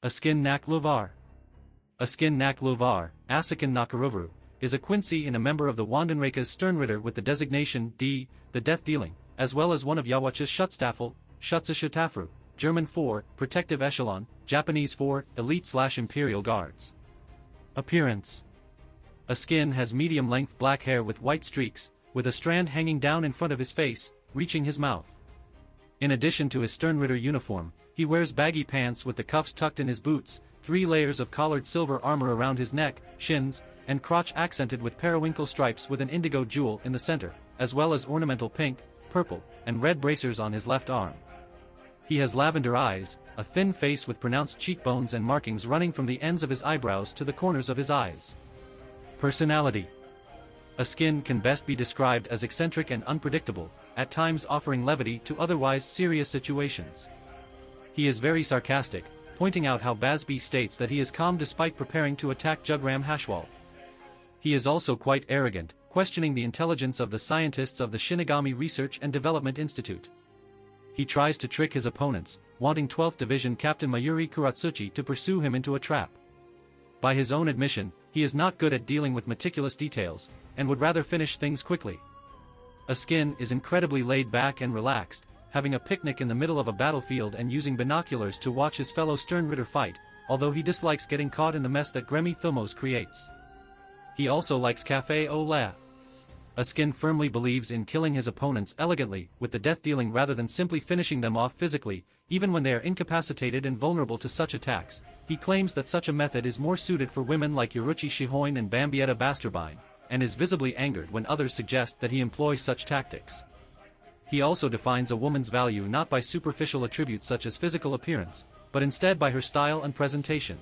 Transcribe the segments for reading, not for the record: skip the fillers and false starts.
Askin Nakk Vaar. Askin Nakk Vaar, Askin Nakaruvaru, is a Quincy and a member of the Wandenreika's Sternritter with the designation D, the death dealing, as well as one of Yhwach's Schutzstaffel, Schutzstaffel, German 4, Protective Echelon, Japanese 4, Elite/Imperial Guards. Appearance. Askin has medium-length black hair with white streaks, with a strand hanging down in front of his face, reaching his mouth. In addition to his Sternritter uniform, he wears baggy pants with the cuffs tucked in his boots, 3 layers of collared silver armor around his neck, shins, and crotch accented with periwinkle stripes with an indigo jewel in the center, as well as ornamental pink, purple, and red bracers on his left arm. He has lavender eyes, a thin face with pronounced cheekbones and markings running from the ends of his eyebrows to the corners of his eyes. Personality. Askin can best be described as eccentric and unpredictable, at times offering levity to otherwise serious situations. He is very sarcastic, pointing out how Basby states that he is calm despite preparing to attack Jugram Hashwalth. He is also quite arrogant, questioning the intelligence of the scientists of the Shinigami Research and Development Institute. He tries to trick his opponents, wanting 12th Division Captain Mayuri Kuratsuchi to pursue him into a trap. By his own admission, he is not good at dealing with meticulous details, and would rather finish things quickly. Askin is incredibly laid back and relaxed, having a picnic in the middle of a battlefield and using binoculars to watch his fellow Sternritter fight, although he dislikes getting caught in the mess that Gremmy Thumos creates. He also likes café au lait. Askin firmly believes in killing his opponents elegantly, with the death dealing rather than simply finishing them off physically, even when they are incapacitated and vulnerable to such attacks. He claims that such a method is more suited for women like Yoruchi Shihoin and Bambietta Basturbine, and is visibly angered when others suggest that he employ such tactics. He also defines a woman's value not by superficial attributes such as physical appearance, but instead by her style and presentation.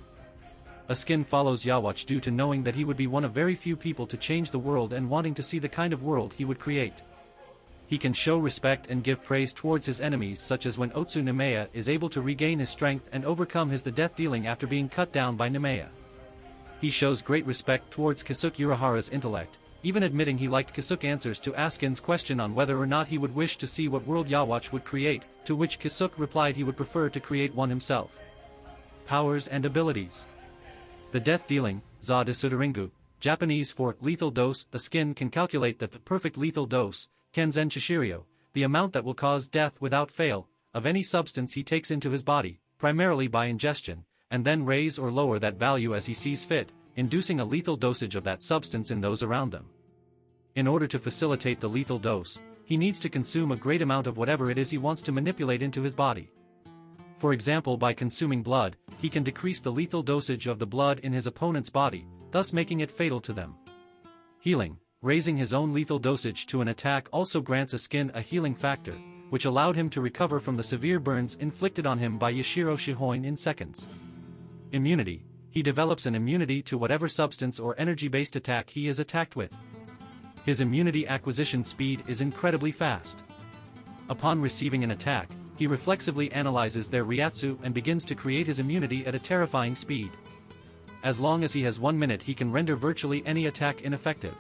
Askin follows Yhwach due to knowing that he would be one of very few people to change the world and wanting to see the kind of world he would create. He can show respect and give praise towards his enemies, such as when Otsu Nemea is able to regain his strength and overcome the death dealing after being cut down by Nemea. He shows great respect towards Kisuke Urahara's intellect, even admitting he liked Kisuke's answers to Askin's question on whether or not he would wish to see what world Yhwach would create, to which Kisuke replied he would prefer to create one himself. Powers and abilities. The death dealing, Za de Sudaringu, Japanese for lethal dose. Askin can calculate that the perfect lethal dose, Kenzen Shishirio, the amount that will cause death without fail, of any substance he takes into his body, primarily by ingestion, and then raise or lower that value as he sees fit, inducing a lethal dosage of that substance in those around them. In order to facilitate the lethal dose, he needs to consume a great amount of whatever it is he wants to manipulate into his body. For example, by consuming blood, he can decrease the lethal dosage of the blood in his opponent's body, thus making it fatal to them. Healing. Raising his own lethal dosage to an attack also grants Askin a healing factor, which allowed him to recover from the severe burns inflicted on him by Yashiro Shihoin in seconds. Immunity. He develops an immunity to whatever substance or energy-based attack he is attacked with. His immunity acquisition speed is incredibly fast. Upon receiving an attack, he reflexively analyzes their Ryatsu and begins to create his immunity at a terrifying speed. As long as he has 1 minute, he can render virtually any attack ineffective.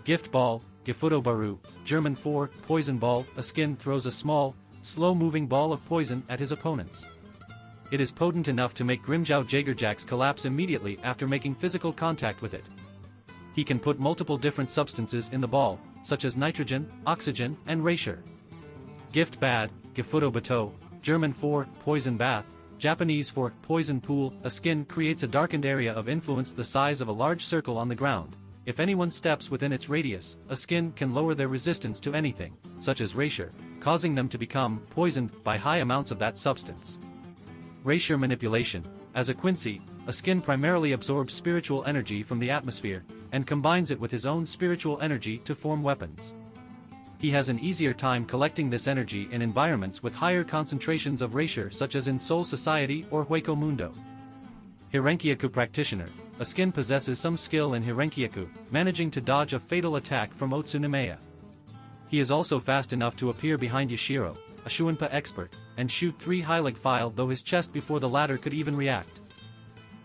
Gift Ball, Gifudo Baru, German 4, Poison Ball. Askin throws a small, slow-moving ball of poison at his opponents. It is potent enough to make Grimjow Jagerjax collapse immediately after making physical contact with it. He can put multiple different substances in the ball, such as nitrogen, oxygen, and Reisher. Gift Bad, Gifudo Bateau, German 4, Poison Bath, Japanese for Poison Pool. Askin creates a darkened area of influence the size of a large circle on the ground. If anyone steps within its radius, Askin can lower their resistance to anything, such as Reisher, causing them to become poisoned by high amounts of that substance. Reisher manipulation. As a Quincy, Askin primarily absorbs spiritual energy from the atmosphere, and combines it with his own spiritual energy to form weapons. He has an easier time collecting this energy in environments with higher concentrations of Reisher, such as in Soul Society or Hueco Mundo. Hirenkyaku practitioner. Askin possesses some skill in Hirenkyaku, managing to dodge a fatal attack from Otsu Nemea. He is also fast enough to appear behind Yashiro, a Shuinpa expert, and shoot 3 Heilig File through his chest before the latter could even react.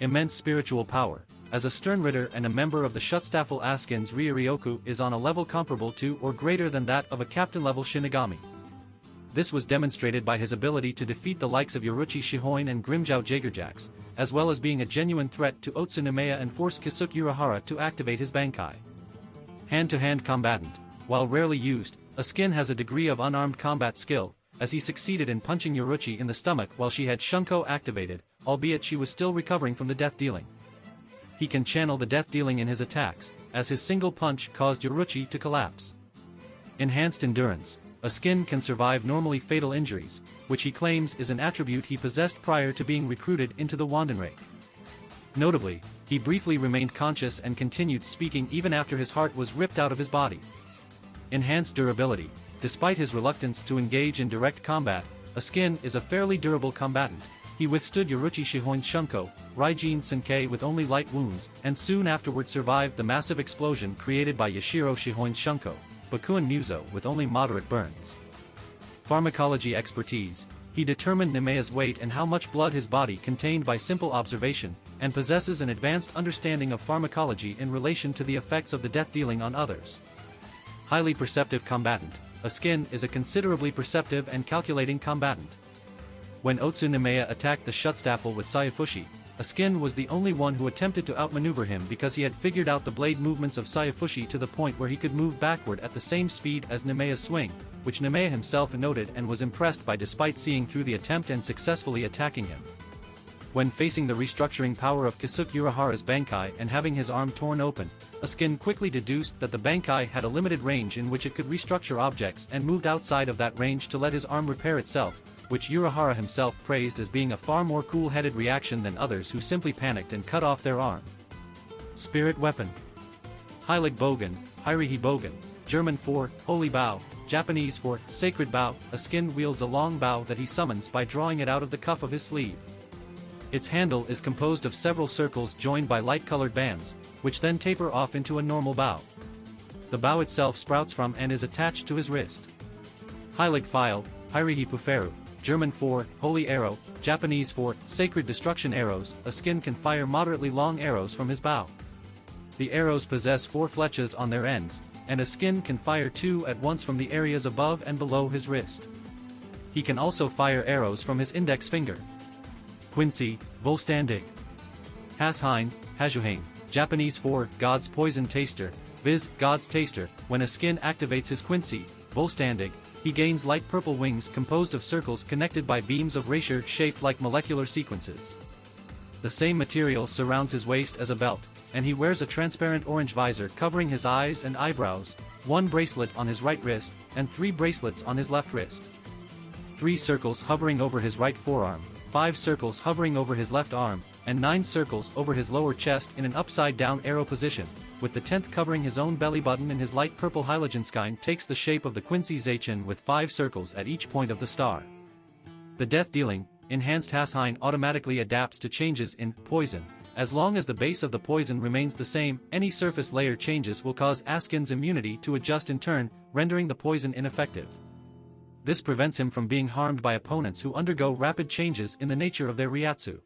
Immense spiritual power. As a Sternritter and a member of the Schutzstaffel, Askin's Ryuryoku is on a level comparable to or greater than that of a captain-level Shinigami. This was demonstrated by his ability to defeat the likes of Yoruchi Shihoin and Grimjow Jagerjax, as well as being a genuine threat to Otsunomiya and forced Kisuke Urahara to activate his Bankai. Hand-to-hand combatant. While rarely used, Askin has a degree of unarmed combat skill, as he succeeded in punching Yoruchi in the stomach while she had Shunko activated, albeit she was still recovering from the death dealing. He can channel the death dealing in his attacks, as his single punch caused Yoruchi to collapse. Enhanced endurance. Askin can survive normally fatal injuries, which he claims is an attribute he possessed prior to being recruited into the Wandenreich. Notably, he briefly remained conscious and continued speaking even after his heart was ripped out of his body. Enhanced durability. Despite his reluctance to engage in direct combat, Askin is a fairly durable combatant. He withstood Yoruchi Shihoin's Shunko, Raijin Senkei with only light wounds, and soon afterward survived the massive explosion created by Yashiro Shihoin's Shunko, Bakuin Muso with only moderate burns. Pharmacology expertise. He determined Nemea's weight and how much blood his body contained by simple observation, and possesses an advanced understanding of pharmacology in relation to the effects of the death dealing on others. Highly perceptive combatant. Askin is a considerably perceptive and calculating combatant. When Otsunomiya attacked the Shuttstaffel with Saifushi, Askin was the only one who attempted to outmaneuver him because he had figured out the blade movements of Saifushi to the point where he could move backward at the same speed as Nemea's swing, which Nemea himself noted and was impressed by despite seeing through the attempt and successfully attacking him. When facing the restructuring power of Kisuke Urahara's Bankai and having his arm torn open, Askin quickly deduced that the Bankai had a limited range in which it could restructure objects and moved outside of that range to let his arm repair itself, which Urahara himself praised as being a far more cool-headed reaction than others who simply panicked and cut off their arm. Spirit weapon. Heilig Bogen, Heirihi Bogen, German for Holy Bow, Japanese for Sacred Bow. Askin wields a long bow that he summons by drawing it out of the cuff of his sleeve. Its handle is composed of several circles joined by light-colored bands, which then taper off into a normal bow. The bow itself sprouts from and is attached to his wrist. Heilig Pfeil, Heirihi Puferu, German for Holy Arrow, Japanese for Sacred Destruction Arrows. Askin can fire moderately long arrows from his bow. The arrows possess 4 fletches on their ends, and Askin can fire 2 at once from the areas above and below his wrist. He can also fire arrows from his index finger. Quincy, Volstandig. Hasheim, Hajuheim, Japanese for God's Poison Taster, viz. God's Taster. When Askin activates his Quincy, Volstandig, he gains light purple wings composed of circles connected by beams of rapier shaped like molecular sequences. The same material surrounds his waist as a belt, and he wears a transparent orange visor covering his eyes and eyebrows, 1 bracelet on his right wrist, and 3 bracelets on his left wrist. 3 circles hovering over his right forearm, 5 circles hovering over his left arm, and 9 circles over his lower chest in an upside-down arrow position, with the 10th covering his own belly button, and his light purple Heiligenschein takes the shape of the Quincy Zachen with 5 circles at each point of the star. The death-dealing, enhanced Hasheim automatically adapts to changes in poison. As long as the base of the poison remains the same, any surface layer changes will cause Askin's immunity to adjust in turn, rendering the poison ineffective. This prevents him from being harmed by opponents who undergo rapid changes in the nature of their Ryatsu.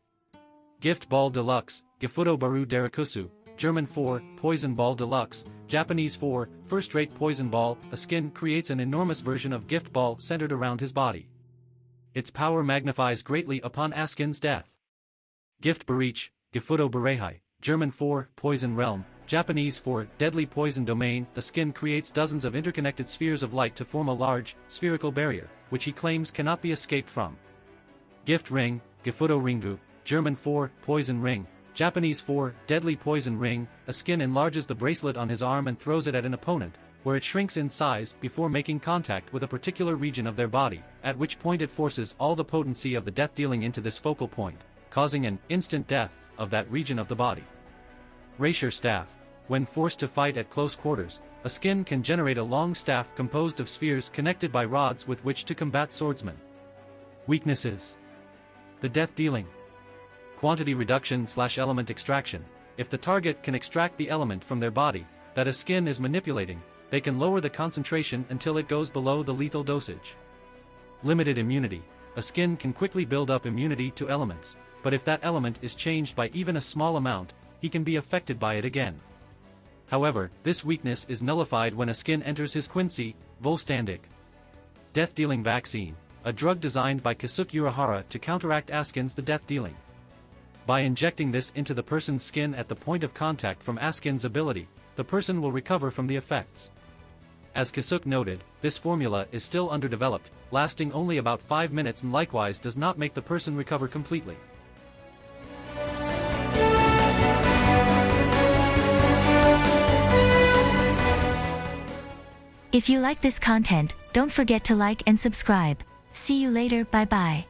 Gift Ball Deluxe, Gifudo Baru Derakusu, German for Poison Ball Deluxe, Japanese for First-Rate Poison Ball. Askin creates an enormous version of Gift Ball centered around his body. Its power magnifies greatly upon Askin's death. Gift Breach, Gifudo Berehai, German for Poison Realm, Japanese for Deadly Poison Domain. Askin creates dozens of interconnected spheres of light to form a large, spherical barrier, which he claims cannot be escaped from. Gift Ring, Gifudo Ringu, German for Poison Ring, Japanese for Deadly Poison Ring. Askin enlarges the bracelet on his arm and throws it at an opponent, where it shrinks in size before making contact with a particular region of their body, at which point it forces all the potency of the death dealing into this focal point, causing an instant death of that region of the body. Rapier Staff. When forced to fight at close quarters, Askin can generate a long staff composed of spheres connected by rods with which to combat swordsmen. Weaknesses. The death dealing. Quantity reduction/element extraction. If the target can extract the element from their body that Askin is manipulating, they can lower the concentration until it goes below the lethal dosage. Limited immunity. Askin can quickly build up immunity to elements, but if that element is changed by even a small amount, he can be affected by it again. However, this weakness is nullified when Askin enters his Quincy, Volstandig. Death-dealing vaccine. A drug designed by Kisuke Urahara to counteract Askin's the death dealing. By injecting this into the person's skin at the point of contact from Askin's ability, the person will recover from the effects. As Kasuke noted, this formula is still underdeveloped, lasting only about 5 minutes and likewise does not make the person recover completely. If you like this content, don't forget to like and subscribe. See you later, bye bye.